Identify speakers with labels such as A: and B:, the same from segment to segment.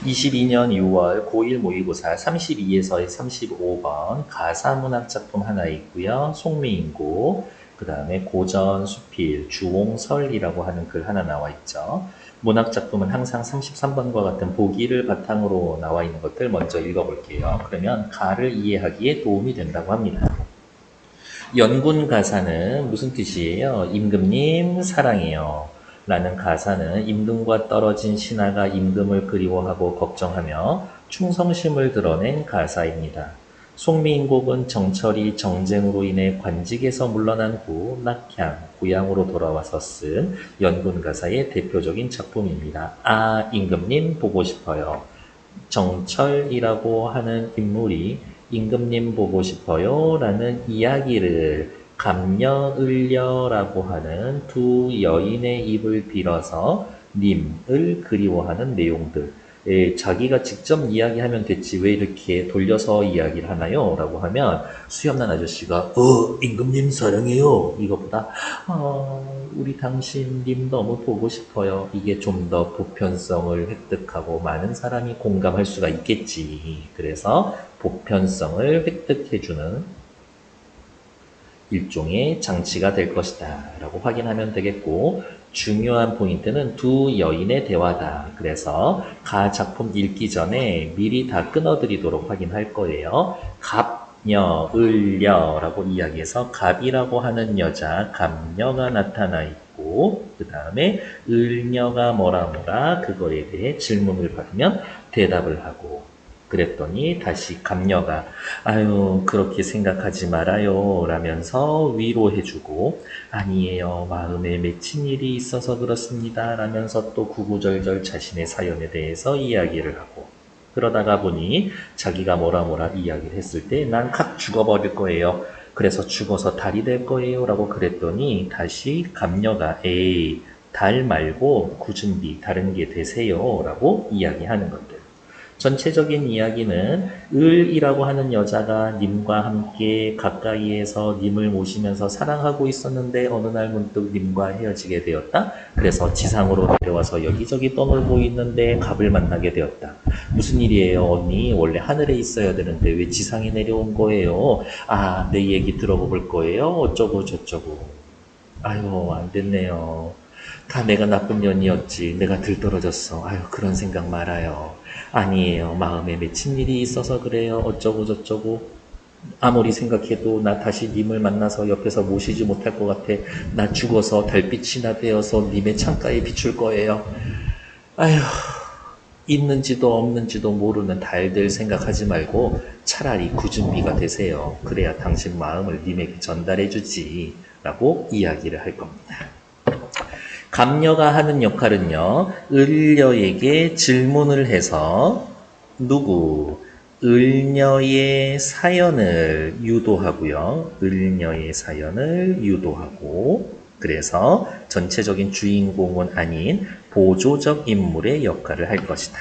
A: 22년 6월 고1 모의고사 32에서의 35번 가사문학작품 하나 있고요. 송미인고, 그 다음에 고전, 수필, 주홍설이라고 하는 글 하나 나와 있죠. 문학작품은 항상 33번과 같은 보기를 바탕으로 나와 있는 것들 먼저 읽어볼게요. 그러면 가를 이해하기에 도움이 된다고 합니다. 연군 가사는 무슨 뜻이에요? 임금님 사랑해요 라는 가사는 임금과 떨어진 신하가 임금을 그리워하고 걱정하며 충성심을 드러낸 가사입니다. 송미인곡은 정철이 정쟁으로 인해 관직에서 물러난 후 낙향, 고향으로 돌아와서 쓴 연군 가사의 대표적인 작품입니다. 아, 임금님 보고 싶어요. 정철이라고 하는 인물이 임금님 보고 싶어요 라는 이야기를 감녀, 을녀라고 하는 두 여인의 입을 빌어서 님을 그리워하는 내용들. 자기가 직접 이야기하면 됐지 왜 이렇게 돌려서 이야기를 하나요? 라고 하면 수염난 아저씨가 임금님 사랑해요 이거보다 우리 당신님 너무 보고 싶어요. 이게 좀 더 보편성을 획득하고 많은 사람이 공감할 수가 있겠지. 그래서 보편성을 획득해주는 일종의 장치가 될 것이다 라고 확인하면 되겠고, 중요한 포인트는 두 여인의 대화다. 그래서 가 작품 읽기 전에 미리 다 끊어드리도록 확인할 거예요. 갑녀, 을녀라고 이야기해서 갑이라고 하는 여자, 갑녀가 나타나 있고, 그 다음에 을녀가 뭐라 그거에 대해 질문을 받으면 대답을 하고, 그랬더니 다시 갑녀가 아유 그렇게 생각하지 말아요 라면서 위로해주고, 아니에요 마음에 맺힌 일이 있어서 그렇습니다 라면서 또 구구절절 자신의 사연에 대해서 이야기를 하고, 그러다가 보니 자기가 뭐라 이야기를 했을 때 난 칵 죽어버릴 거예요, 그래서 죽어서 달이 될 거예요 라고 그랬더니 다시 갑녀가 에이 달 말고 굳은비 다른 게 되세요 라고 이야기하는 것들. 전체적인 이야기는 을이라고 하는 여자가 님과 함께 가까이에서 님을 모시면서 사랑하고 있었는데 어느 날 문득 님과 헤어지게 되었다. 그래서 지상으로 내려와서 여기저기 떠놀고 있는데 갑을 만나게 되었다. 무슨 일이에요 언니? 원래 하늘에 있어야 되는데 왜 지상에 내려온 거예요? 아, 내 얘기 들어볼 거예요? 어쩌고 저쩌고. 아유 안 됐네요. 다 내가 나쁜 년이었지. 내가 들떨어졌어. 아유 그런 생각 말아요. 아니에요. 마음에 맺힌 일이 있어서 그래요. 어쩌고 저쩌고. 아무리 생각해도 나 다시 님을 만나서 옆에서 모시지 못할 것 같아. 나 죽어서 달빛이나 되어서 님의 창가에 비출 거예요. 아휴, 있는지도 없는지도 모르는 달들 생각하지 말고 차라리 구준비가 되세요. 그래야 당신 마음을 님에게 전달해 주지. 라고 이야기를 할 겁니다. 갑녀가 하는 역할은요, 을녀에게 질문을 해서 을녀의 사연을 유도하고요. 을녀의 사연을 유도하고, 그래서 전체적인 주인공은 아닌 보조적 인물의 역할을 할 것이다.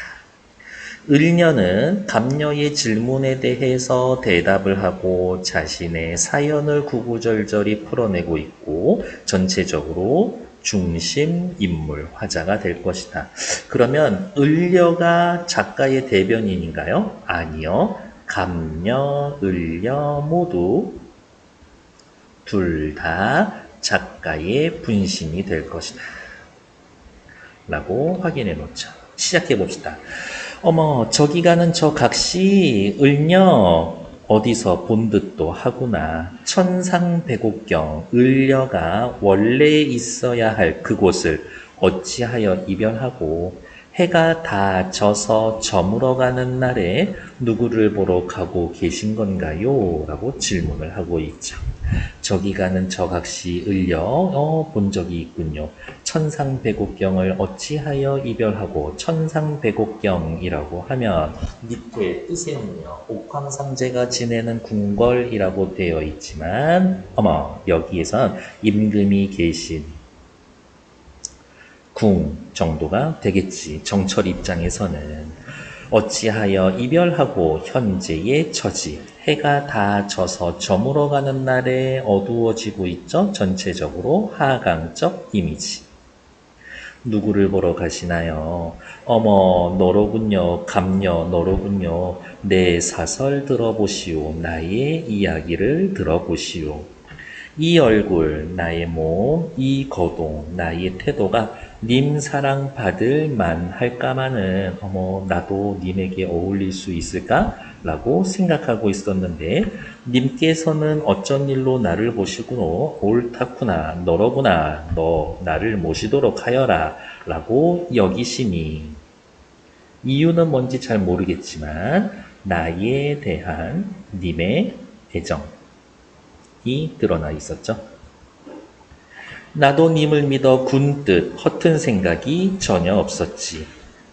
A: 을녀는 갑녀의 질문에 대해서 대답을 하고 자신의 사연을 구구절절히 풀어내고 있고, 전체적으로 중심 인물, 화자가 될 것이다. 그러면 을녀가 작가의 대변인인가요? 아니요. 갑녀, 을녀 모두 둘 다 작가의 분신이 될 것이다. 라고 확인해 놓죠. 시작해 봅시다. 어머, 저기 가는 저 각시, 을녀, 어디서 본 듯도 하구나. 천상백옥경, 을녀가 원래 있어야 할 그곳을 어찌하여 이별하고 해가 다 져서 저물어가는 날에 누구를 보러 가고 계신 건가요? 라고 질문을 하고 있죠. 저기 가는 저 각시 을려 본 적이 있군요. 천상백옥경을 어찌하여 이별하고, 천상백옥경이라고 하면 밑에 뜻에는요 옥황상제가 지내는 궁궐이라고 되어 있지만, 어머 여기에선 임금이 계신 궁 정도가 되겠지. 정철 입장에서는 어찌하여 이별하고 현재의 처지, 해가 다 져서 저물어가는 날에 어두워지고 있죠. 전체적으로 하강적 이미지. 누구를 보러 가시나요? 어머, 너로군요. 감녀, 너로군요. 내 사설 들어보시오. 나의 이야기를 들어보시오. 이 얼굴, 나의 몸, 이 거동, 나의 태도가 님 사랑 받을 만할까마는 어머 나도 님에게 어울릴 수 있을까? 라고 생각하고 있었는데 님께서는 어쩐 일로 나를 보시고 옳다구나 너로구나 너 나를 모시도록 하여라 라고 여기시니 이유는 뭔지 잘 모르겠지만 나에 대한 님의 애정이 드러나 있었죠. 나도 님을 믿어 군뜻 허튼 생각이 전혀 없었지.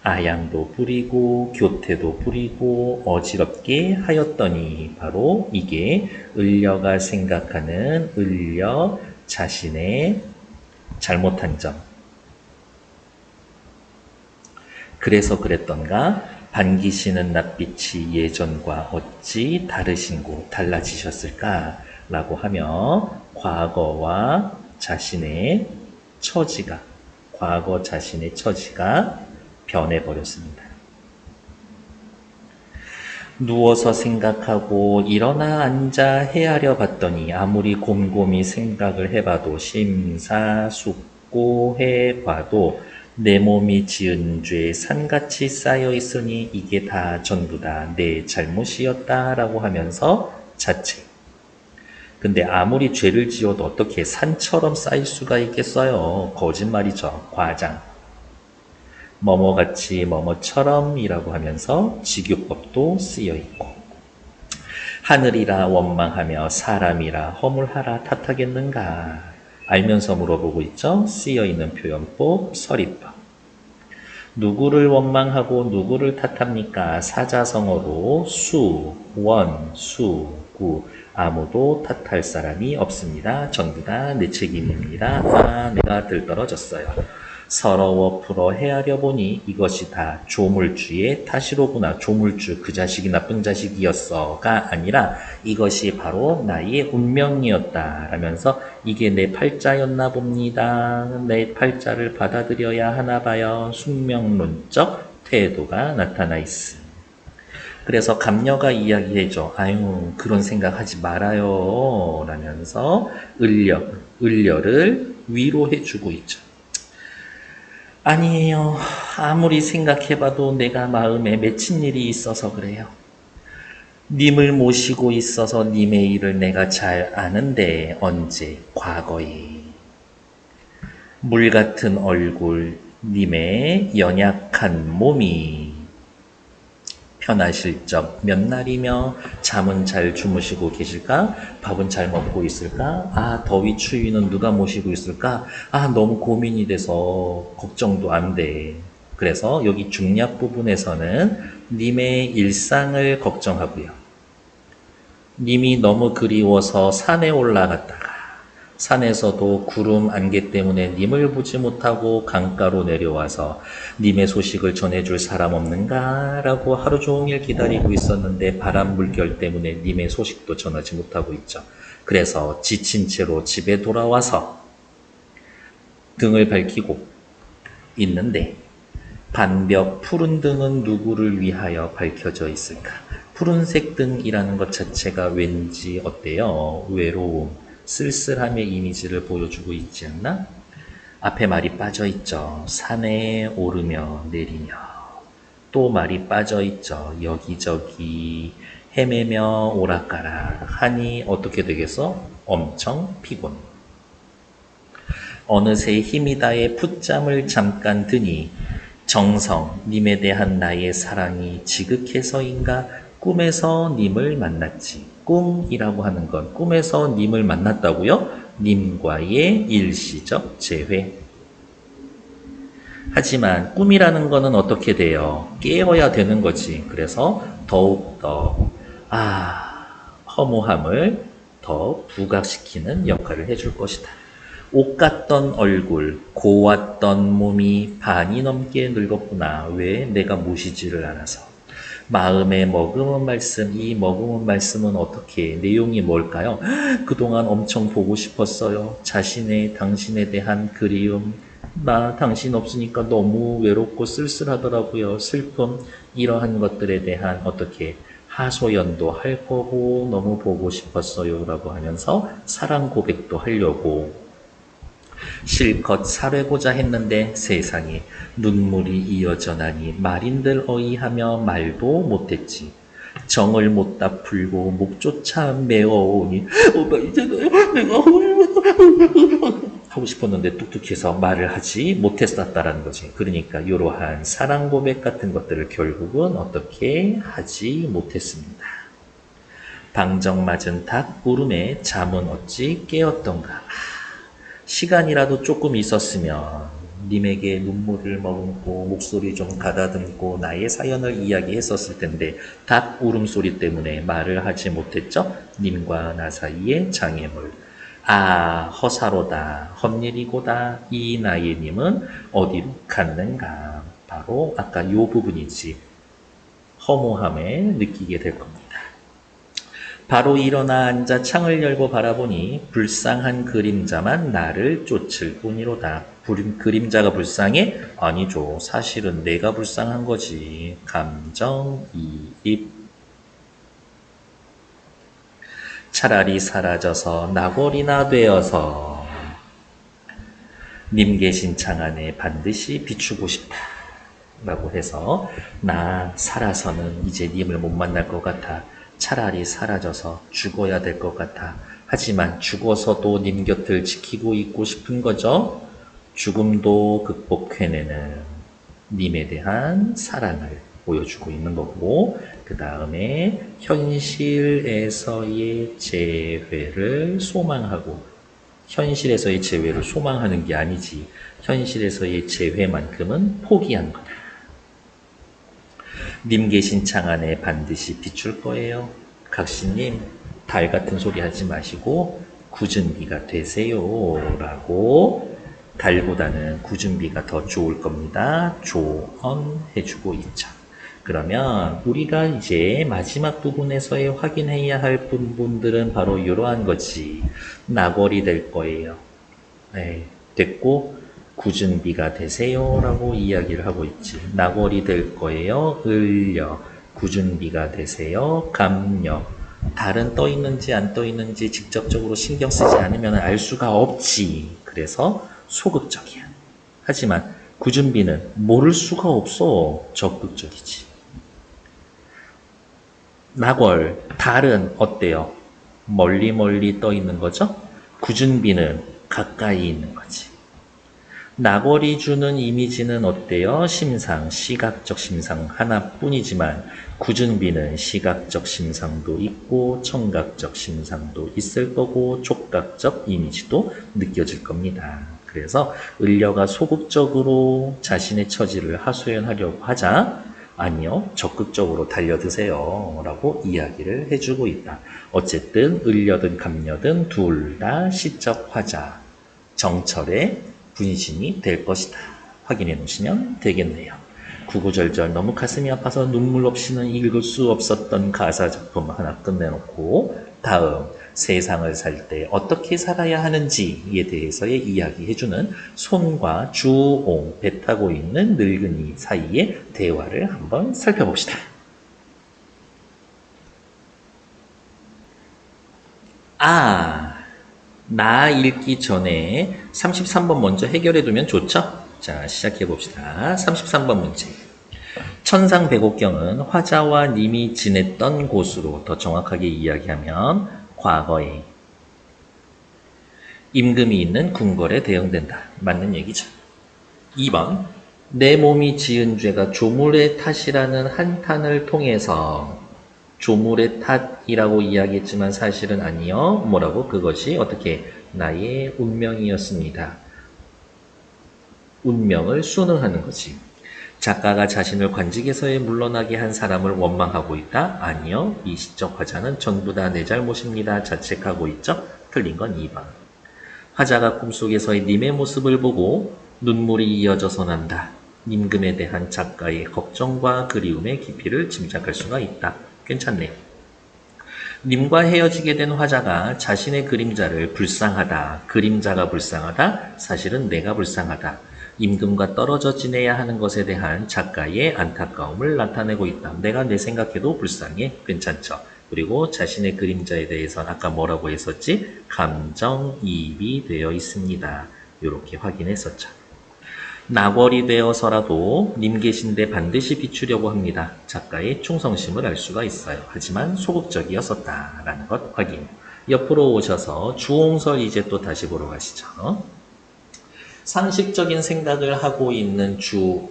A: 아양도 부리고 교태도 부리고 어지럽게 하였더니 바로 이게 을려가 생각하는 을려 자신의 잘못한 점. 그래서 그랬던가 반기시는 낯빛이 예전과 어찌 다르신고 달라지셨을까? 라고 하며 과거 자신의 처지가 변해버렸습니다. 누워서 생각하고 일어나 앉아 헤아려 봤더니 아무리 곰곰이 생각을 해봐도 심사숙고해봐도 내 몸이 지은 죄 산같이 쌓여 있으니 이게 다 전부 다 내 잘못이었다라고 하면서 자책. 근데 아무리 죄를 지어도 어떻게 산처럼 쌓일 수가 있겠어요? 거짓말이죠. 과장. 뭐뭐같이 뭐뭐처럼이라고 하면서 직유법도 쓰여 있고 하늘이라 원망하며 사람이라 허물하라 탓하겠는가 알면서 물어보고 있죠. 쓰여 있는 표현법 서리법 누구를 원망하고 누구를 탓합니까? 사자성어로 수, 원, 수, 구 아무도 탓할 사람이 없습니다. 전부 다 내 책임입니다. 아, 내가 들떨어졌어요. 서러워 풀어 헤아려 보니 이것이 다 조물주의 탓이로구나. 조물주 그 자식이 나쁜 자식이었어가 아니라 이것이 바로 나의 운명이었다 라면서 이게 내 팔자였나 봅니다. 내 팔자를 받아들여야 하나 봐요. 숙명론적 태도가 나타나 있음. 그래서 감녀가 이야기해줘. 아유 그런 생각하지 말아요 라면서 을려를 위로해주고 있죠. 아니에요. 아무리 생각해봐도 내가 마음에 맺힌 일이 있어서 그래요. 님을 모시고 있어서 님의 일을 내가 잘 아는데 언제 과거에 물 같은 얼굴 님의 연약한 몸이 편하실 적 몇 날이며 잠은 잘 주무시고 계실까? 밥은 잘 먹고 있을까? 아 더위 추위는 누가 모시고 있을까? 아 너무 고민이 돼서 걱정도 안 돼. 그래서 여기 중략 부분에서는 님의 일상을 걱정하고요. 님이 너무 그리워서 산에 올라갔다가 산에서도 구름 안개 때문에 님을 보지 못하고 강가로 내려와서 님의 소식을 전해줄 사람 없는가? 라고 하루 종일 기다리고 있었는데 바람 물결 때문에 님의 소식도 전하지 못하고 있죠. 그래서 지친 채로 집에 돌아와서 등을 밝히고 있는데 반벽 푸른 등은 누구를 위하여 밝혀져 있을까? 푸른색 등이라는 것 자체가 왠지 어때요? 외로움, 쓸쓸함의 이미지를 보여주고 있지 않나? 앞에 말이 빠져 있죠. 산에 오르며 내리며 또 말이 빠져 있죠. 여기저기 헤매며 오락가락 하니 어떻게 되겠어? 엄청 피곤. 어느새 힘이 다해 풋잠을 잠깐 드니 정성, 님에 대한 나의 사랑이 지극해서인가 꿈에서 님을 만났지. 꿈이라고 하는 건 꿈에서 님을 만났다고요? 님과의 일시적 재회. 하지만 꿈이라는 거는 어떻게 돼요? 깨어야 되는 거지. 그래서 더욱더 허무함을 더 부각시키는 역할을 해줄 것이다. 옷 같던 얼굴, 고왔던 몸이 반이 넘게 늙었구나. 왜? 내가 모시지를 않아서. 마음에 머금은 말씀, 이 머금은 말씀은 어떻게, 내용이 뭘까요? 그동안 엄청 보고 싶었어요. 당신에 대한 그리움, 나 당신 없으니까 너무 외롭고 쓸쓸하더라고요. 슬픔, 이러한 것들에 대한 어떻게 하소연도 할 거고 너무 보고 싶었어요 라고 하면서 사랑 고백도 하려고 실컷 사뢰고자 했는데 세상에 눈물이 이어져 나니 말인들 어이하며 말도 못했지. 정을 못다 풀고 목조차 메어오니 오빠 이제는 내가 하고 싶었는데 뚝뚝해서 말을 하지 못했었다라는 거지. 그러니까 이러한 사랑 고백 같은 것들을 결국은 어떻게 하지 못했습니다. 방정 맞은 닭 울음에 잠은 어찌 깨었던가. 시간이라도 조금 있었으면 님에게 눈물을 머금고 목소리 좀 가다듬고 나의 사연을 이야기했었을 텐데 닭 울음소리 때문에 말을 하지 못했죠. 님과 나 사이의 장애물. 아, 허사로다, 헛일이고다. 이 나이의 님은 어디로 갔는가. 바로 아까 요 부분이지. 허무함을 느끼게 될 겁니다. 바로 일어나 앉아 창을 열고 바라보니 불쌍한 그림자만 나를 쫓을 뿐이로다. 그림자가 불쌍해? 아니죠. 사실은 내가 불쌍한 거지. 감정이입. 차라리 사라져서 나골이나 되어서 님 계신 창 안에 반드시 비추고 싶다. 라고 해서 나 살아서는 이제 님을 못 만날 것 같아. 차라리 사라져서 죽어야 될 것 같아. 하지만 죽어서도 님 곁을 지키고 있고 싶은 거죠. 죽음도 극복해내는 님에 대한 사랑을 보여주고 있는 거고, 그 다음에 현실에서의 재회를 소망하고, 현실에서의 재회를 소망하는 게 아니지, 현실에서의 재회만큼은 포기한 거다. 님 계신 창 안에 반드시 비출 거예요. 각시님, 달 같은 소리 하지 마시고 굳은 비가 되세요 라고 달보다는 굳은 비가 더 좋을 겁니다. 조언해주고 있죠. 그러면 우리가 이제 마지막 부분에서의 확인해야 할 부분들은 바로 이러한 거지. 나골이 될 거예요. 네, 됐고 굳은 비가 되세요 라고 이야기를 하고 있지. 나골이 될 거예요. 을려. 굳은 비가 되세요. 감려. 달은 떠 있는지 안 떠 있는지 직접적으로 신경 쓰지 않으면 알 수가 없지. 그래서 소극적이야. 하지만 굳은 비는 모를 수가 없어. 적극적이지. 나골, 달은 어때요? 멀리 멀리 떠 있는 거죠? 굳은 비는 가까이 있는 거지. 나골이 주는 이미지는 어때요? 심상, 시각적 심상 하나뿐이지만 굳은 비는 시각적 심상도 있고 청각적 심상도 있을 거고 촉각적 이미지도 느껴질 겁니다. 그래서 을려가 소극적으로 자신의 처지를 하소연하려고 하자 아니요, 적극적으로 달려드세요 라고 이야기를 해주고 있다. 어쨌든 을려든 감려든 둘 다 시적 화자, 정철의 분신이 될 것이다. 확인해 놓으시면 되겠네요. 구구절절 너무 가슴이 아파서 눈물 없이는 읽을 수 없었던 가사 작품 하나 끝내놓고 다음 세상을 살 때 어떻게 살아야 하는지에 대해서의 이야기해주는 손과 주옹, 배 타고 있는 늙은이 사이의 대화를 한번 살펴봅시다. 나 읽기 전에 33번 먼저 해결해 두면 좋죠? 자, 시작해 봅시다. 33번 문제. 천상백옥경은 화자와 님이 지냈던 곳으로 더 정확하게 이야기하면 과거에 임금이 있는 궁궐에 대응된다. 맞는 얘기죠. 2번. 내 몸이 지은 죄가 조물의 탓이라는 한탄을 통해서 조물의 탓이라고 이야기했지만 사실은 아니요. 뭐라고? 그것이 어떻게 나의 운명이었습니다. 운명을 순응하는 거지. 작가가 자신을 관직에서의 물러나게 한 사람을 원망하고 있다? 아니요. 이 시적 화자는 전부 다 내 잘못입니다. 자책하고 있죠? 틀린 건 2번. 화자가 꿈속에서의 님의 모습을 보고 눈물이 이어져서 난다. 임금에 대한 작가의 걱정과 그리움의 깊이를 짐작할 수가 있다. 괜찮네. 님과 헤어지게 된 화자가 자신의 그림자를 불쌍하다. 그림자가 불쌍하다. 사실은 내가 불쌍하다. 임금과 떨어져 지내야 하는 것에 대한 작가의 안타까움을 나타내고 있다. 내가 내 생각해도 불쌍해. 괜찮죠? 그리고 자신의 그림자에 대해서는 아까 뭐라고 했었지? 감정이입이 되어 있습니다. 이렇게 확인했었죠. 낙월이 되어서라도 님 계신데 반드시 비추려고 합니다. 작가의 충성심을 알 수가 있어요. 하지만 소극적이었었다라는 것 확인. 옆으로 오셔서 주홍설 이제 또 다시 보러 가시죠. 상식적인 생각을 하고 있는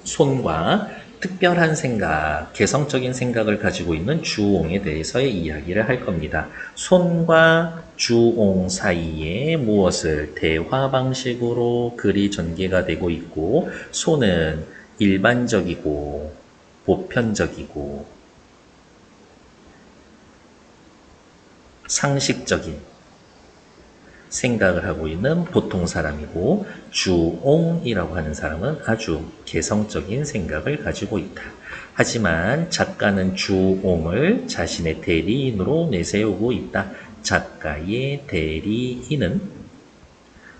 A: 손과 특별한 생각, 개성적인 생각을 가지고 있는 주옹에 대해서의 이야기를 할 겁니다. 손과 주옹 사이에 무엇을 대화 방식으로 글이 전개가 되고 있고, 손은 일반적이고 보편적이고 상식적인 생각을 하고 있는 보통 사람이고, 주옹이라고 하는 사람은 아주 개성적인 생각을 가지고 있다. 하지만 작가는 주옹을 자신의 대리인으로 내세우고 있다. 작가의 대리인은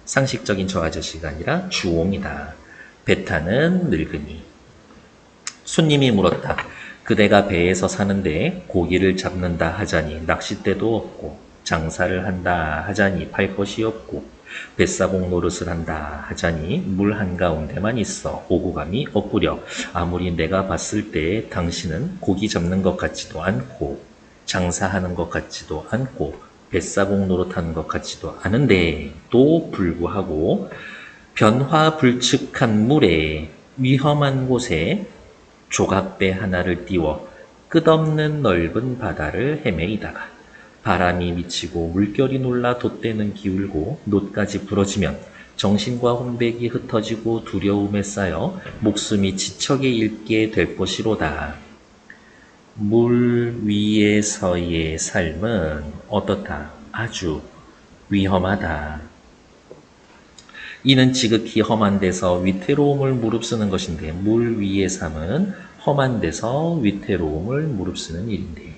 A: 상식적인 저 아저씨가 아니라 주옹이다. 배 타는 늙은이. 손님이 물었다. 그대가 배에서 사는데 고기를 잡는다 하자니 낚싯대도 없고, 장사를 한다 하자니 팔 것이 없고, 뱃사공 노릇을 한다 하자니 물 한가운데만 있어 오구감이 엇부려. 아무리 내가 봤을 때 당신은 고기 잡는 것 같지도 않고, 장사하는 것 같지도 않고, 뱃사공 노릇하는 것 같지도 않은데 또 불구하고 변화불측한 물에 위험한 곳에 조각배 하나를 띄워 끝없는 넓은 바다를 헤매이다가 바람이 미치고 물결이 놀라 돛대는 기울고 놋까지 부러지면 정신과 혼백이 흩어지고 두려움에 쌓여 목숨이 지척에 잃게 될 것이로다. 물 위에서의 삶은 어떻다? 아주 위험하다. 이는 지극히 험한 데서 위태로움을 무릅쓰는 것인데, 물 위의 삶은 험한 데서 위태로움을 무릅쓰는 일인데,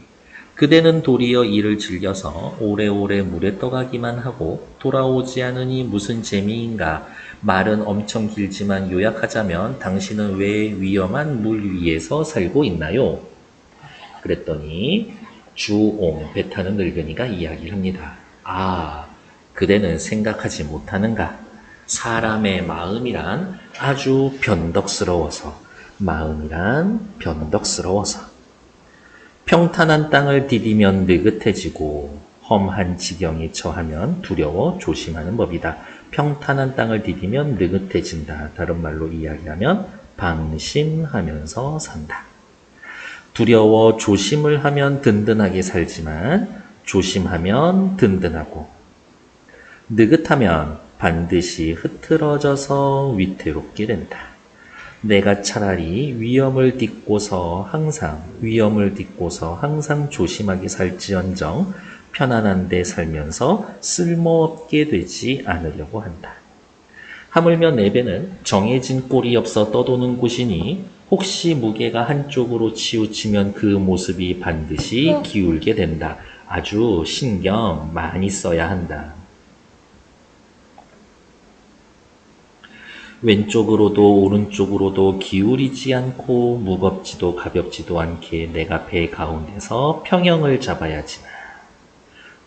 A: 그대는 도리어 이를 즐겨서 오래오래 물에 떠가기만 하고 돌아오지 않으니 무슨 재미인가? 말은 엄청 길지만 요약하자면 당신은 왜 위험한 물 위에서 살고 있나요? 그랬더니 주옹, 배 타는 늙은이가 이야기를 합니다. 아, 그대는 생각하지 못하는가? 사람의 마음이란 아주 변덕스러워서, 마음이란 변덕스러워서 평탄한 땅을 디디면 느긋해지고 험한 지경에 처하면 두려워 조심하는 법이다. 평탄한 땅을 디디면 느긋해진다. 다른 말로 이야기하면 방심하면서 산다. 두려워 조심을 하면 든든하게 살지만 조심하면 든든하고, 느긋하면 반드시 흐트러져서 위태롭게 된다. 내가 차라리 위험을 딛고서 항상 조심하게 살지언정 편안한 데 살면서 쓸모없게 되지 않으려고 한다. 하물며 내 배는 정해진 꼴이 없어 떠도는 곳이니 혹시 무게가 한쪽으로 치우치면 그 모습이 반드시 기울게 된다. 아주 신경 많이 써야 한다. 왼쪽으로도 오른쪽으로도 기울이지 않고 무겁지도 가볍지도 않게 내가 배 가운데서 평형을 잡아야지만,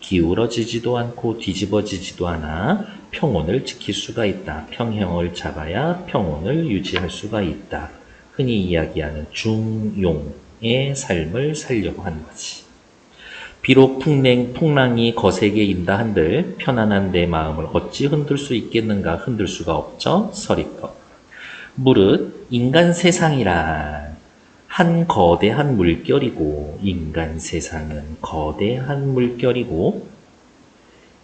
A: 기울어지지도 않고 뒤집어지지도 않아 평온을 지킬 수가 있다. 평형을 잡아야 평온을 유지할 수가 있다. 흔히 이야기하는 중용의 삶을 살려고 하는 거지. 비록 풍랑이 거세게 인다 한들 편안한 내 마음을 어찌 흔들 수 있겠는가? 흔들 수가 없죠. 서리껏. 무릇 인간 세상이란 한 거대한 물결이고, 인간 세상은 거대한 물결이고,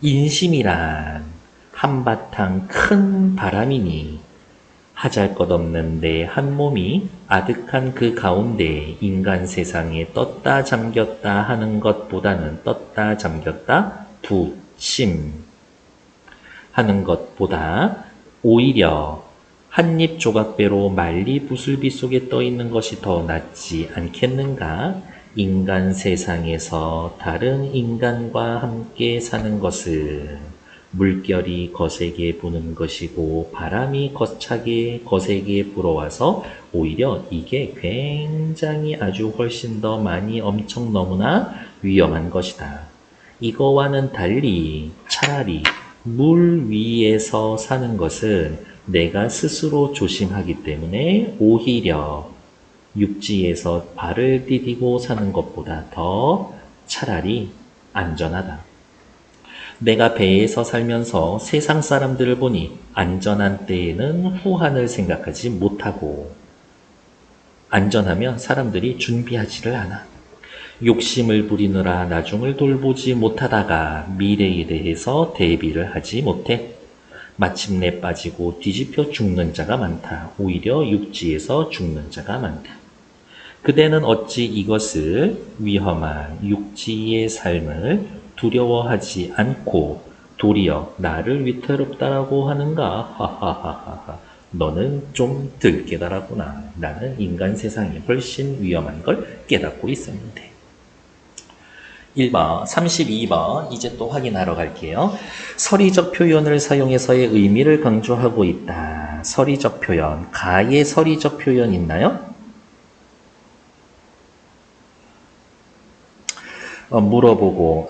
A: 인심이란 한바탕 큰 바람이니 하잘것없는 내 한 몸이 아득한 그 가운데 인간 세상에 떴다 잠겼다 하는 것보다는, 떴다 잠겼다 부심 하는 것보다 오히려 한입 조각배로 만리 부슬비 속에 떠 있는 것이 더 낫지 않겠는가? 인간 세상에서 다른 인간과 함께 사는 것은 물결이 거세게 부는 것이고 바람이 거차게 거세게 불어와서 오히려 이게 굉장히 아주 훨씬 더 많이 엄청 너무나 위험한 것이다. 이거와는 달리 차라리 물 위에서 사는 것은 내가 스스로 조심하기 때문에 오히려 육지에서 발을 디디고 사는 것보다 더 차라리 안전하다. 내가 배에서 살면서 세상 사람들을 보니 안전한 때에는 후한을 생각하지 못하고 안전하면 사람들이 준비하지를 않아. 욕심을 부리느라 나중을 돌보지 못하다가 미래에 대해서 대비를 하지 못해. 마침내 빠지고 뒤집혀 죽는 자가 많다. 오히려 육지에서 죽는 자가 많다. 그대는 어찌 이것을 위험한 육지의 삶을 두려워하지 않고 도리어 나를 위태롭다라고 하는가? 하하하하. 너는 좀 덜 깨달았구나. 나는 인간 세상이 훨씬 위험한 걸 깨닫고 있었는데. 1번, 32번 이제 또 확인하러 갈게요. 서리적 표현을 사용해서의 의미를 강조하고 있다. 서리적 표현, 가의 서리적 표현 있나요? 물어보고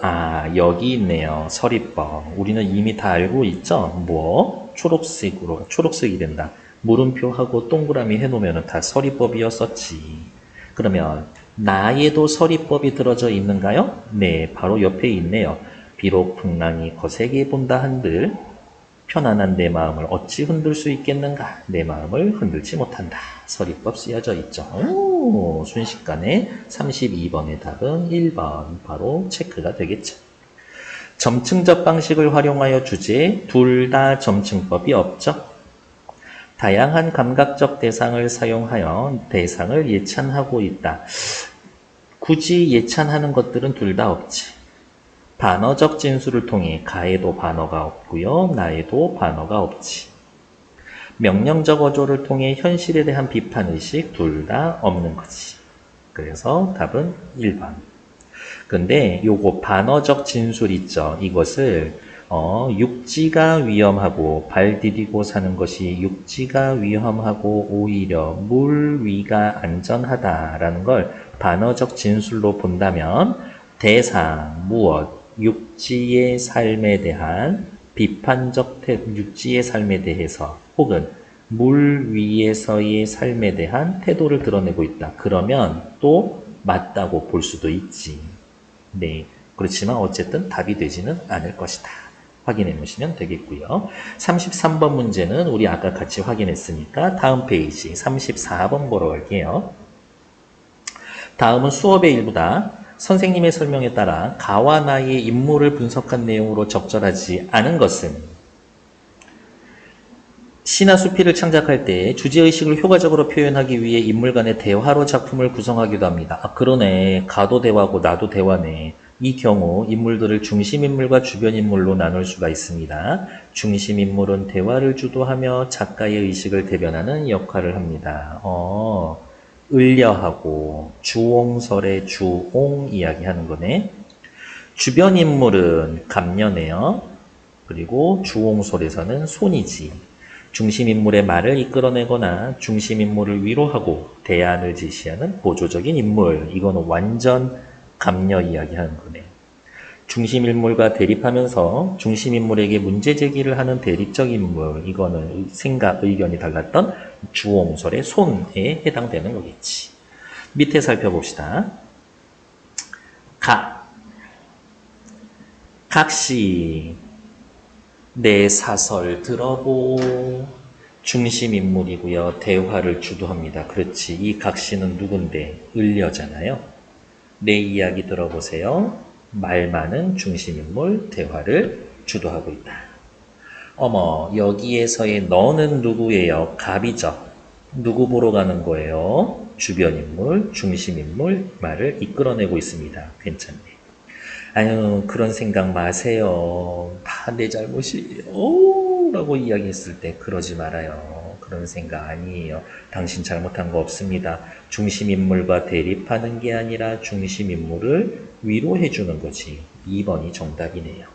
A: 여기 있네요. 서리법. 우리는 이미 다 알고 있죠? 뭐 초록색으로 초록색이 된다. 물음표하고 동그라미 해놓으면 다 서리법이었었지. 그러면 나에도 서리법이 들어져 있는가요? 네, 바로 옆에 있네요. 비록 풍랑이 거세게 본다 한들 편안한 내 마음을 어찌 흔들 수 있겠는가? 내 마음을 흔들지 못한다. 서리법 쓰여져 있죠. 오, 순식간에 32번의 답은 1번 바로 체크가 되겠죠. 점층적 방식을 활용하여 주제에 둘 다 점층법이 없죠. 다양한 감각적 대상을 사용하여 대상을 예찬하고 있다. 굳이 예찬하는 것들은 둘 다 없지. 반어적 진술을 통해 가에도 반어가 없고요. 나에도 반어가 없지. 명령적 어조를 통해 현실에 대한 비판의식 둘 다 없는 거지. 그래서 답은 1번. 근데 요거 반어적 진술 있죠. 이것을 육지가 위험하고 발 디디고 사는 것이 육지가 위험하고 오히려 물 위가 안전하다라는 걸 반어적 진술로 본다면 대상, 무엇, 육지의 삶에 대한 비판적 육지의 삶에 대해서 혹은 물 위에서의 삶에 대한 태도를 드러내고 있다. 그러면 또 맞다고 볼 수도 있지. 네, 그렇지만 어쨌든 답이 되지는 않을 것이다. 확인해 보시면 되겠고요. 33번 문제는 우리 아까 같이 확인했으니까 다음 페이지 34번 보러 갈게요. 다음은 수업의 일부다. 선생님의 설명에 따라 가와 나의 인물을 분석한 내용으로 적절하지 않은 것은 시나 수필을 창작할 때 주제의식을 효과적으로 표현하기 위해 인물 간의 대화로 작품을 구성하기도 합니다. 그러네. 가도 대화고 나도 대화네. 이 경우 인물들을 중심인물과 주변인물로 나눌 수가 있습니다. 중심인물은 대화를 주도하며 작가의 의식을 대변하는 역할을 합니다. 을려하고 주옹설의 주옹 이야기하는 거네. 주변인물은 감녀네요. 그리고 주옹설에서는 손이지. 중심인물의 말을 이끌어내거나 중심인물을 위로하고 대안을 제시하는 보조적인 인물. 이거는 완전 감녀 이야기하는 거네. 중심인물과 대립하면서 중심인물에게 문제 제기를 하는 대립적 인물. 이거는 생각, 의견이 달랐던 주옹설의 손에 해당되는 거겠지. 밑에 살펴봅시다. 각시 내 사설 들어보. 중심인물이고요. 대화를 주도합니다. 그렇지. 이 각시는 누군데? 을려잖아요. 내 이야기 들어보세요. 말 많은 중심인물 대화를 주도하고 있다. 어머, 여기에서의 너는 누구예요? 갑이죠. 누구 보러 가는 거예요? 주변인물, 중심인물 말을 이끌어내고 있습니다. 괜찮네. 아유, 그런 생각 마세요. 다 내 잘못이에요. 라고 이야기했을 때 그러지 말아요. 그런 생각 아니에요. 당신 잘못한 거 없습니다. 중심인물과 대립하는 게 아니라 중심인물을 위로해 주는 거지. 2번이 정답이네요.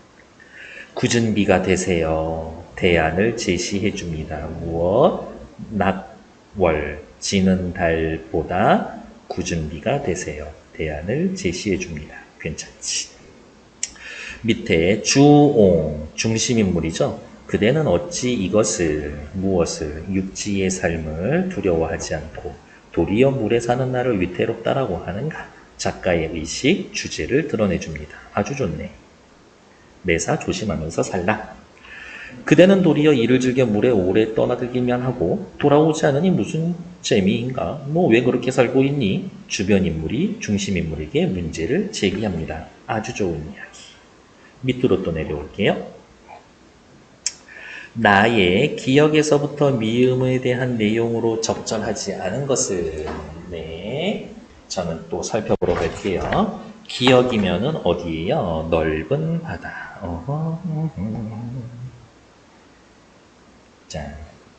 A: 굳은 비가 되세요. 대안을 제시해 줍니다. 무엇? 낙월, 지는 달보다 굳은 비가 되세요. 대안을 제시해 줍니다. 괜찮지? 밑에 주옹, 중심인물이죠. 그대는 어찌 이것을, 무엇을, 육지의 삶을 두려워하지 않고 도리어 물에 사는 나를 위태롭다라고 하는가? 작가의 의식, 주제를 드러내줍니다. 아주 좋네. 매사 조심하면서 살라. 그대는 도리어 이를 즐겨 물에 오래 떠나들기만 하고 돌아오지 않으니 무슨 재미인가? 뭐 왜 그렇게 살고 있니? 주변 인물이 중심 인물에게 문제를 제기합니다. 아주 좋은 이야기. 밑으로 또 내려올게요. 나의 기억에서부터 미음에 대한 내용으로 적절하지 않은 것을 네, 저는 또 살펴보러 갈게요. 기억이면은 어디예요? 넓은 바다. 자,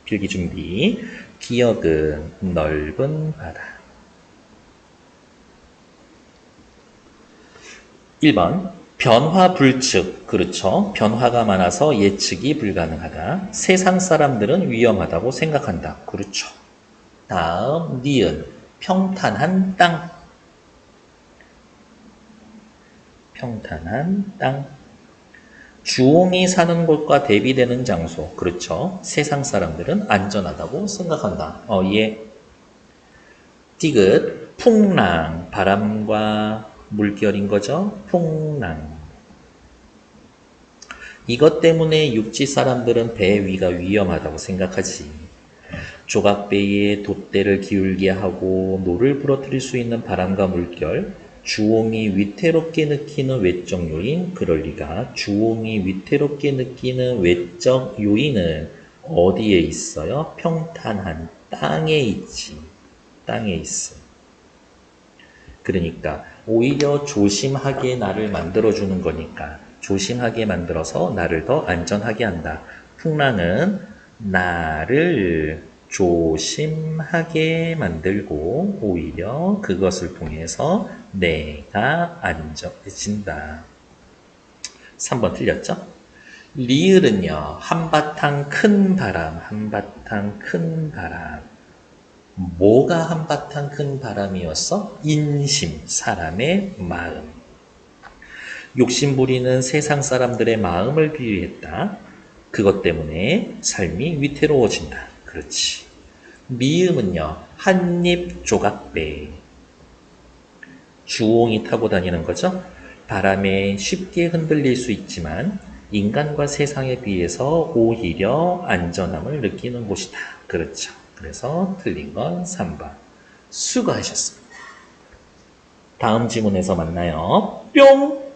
A: 필기 준비. 기억은 넓은 바다. 1번. 변화 불측. 그렇죠. 변화가 많아서 예측이 불가능하다. 세상 사람들은 위험하다고 생각한다. 그렇죠. 다음, 니은. 평탄한 땅. 평탄한 땅. 주홍이 사는 곳과 대비되는 장소. 그렇죠. 세상 사람들은 안전하다고 생각한다. 예. 디귿. 풍랑. 바람과 물결인 거죠. 풍랑. 이것 때문에 육지 사람들은 배 위가 위험하다고 생각하지. 조각배에 돛대를 기울게 하고 노를 부러뜨릴 수 있는 바람과 물결, 주홍이 위태롭게 느끼는 외적 요인, 그럴 리가. 주홍이 위태롭게 느끼는 외적 요인은 어디에 있어요? 평탄한 땅에 있지. 땅에 있어. 그러니까 오히려 조심하게 나를 만들어주는 거니까 조심하게 만들어서 나를 더 안전하게 한다. 풍랑은 나를 조심하게 만들고 오히려 그것을 통해서 내가 안전해진다. 3번 틀렸죠? 리을은요. 한바탕 큰 바람, 한바탕 큰 바람. 뭐가 한바탕 큰 바람이었어? 인심, 사람의 마음. 욕심부리는 세상 사람들의 마음을 비유했다. 그것 때문에 삶이 위태로워진다. 그렇지. 미음은요. 한입 조각배. 주홍이 타고 다니는 거죠. 바람에 쉽게 흔들릴 수 있지만 인간과 세상에 비해서 오히려 안전함을 느끼는 곳이다. 그렇죠. 그래서 틀린 건 3번. 수고하셨습니다. 다음 지문에서 만나요. 뿅!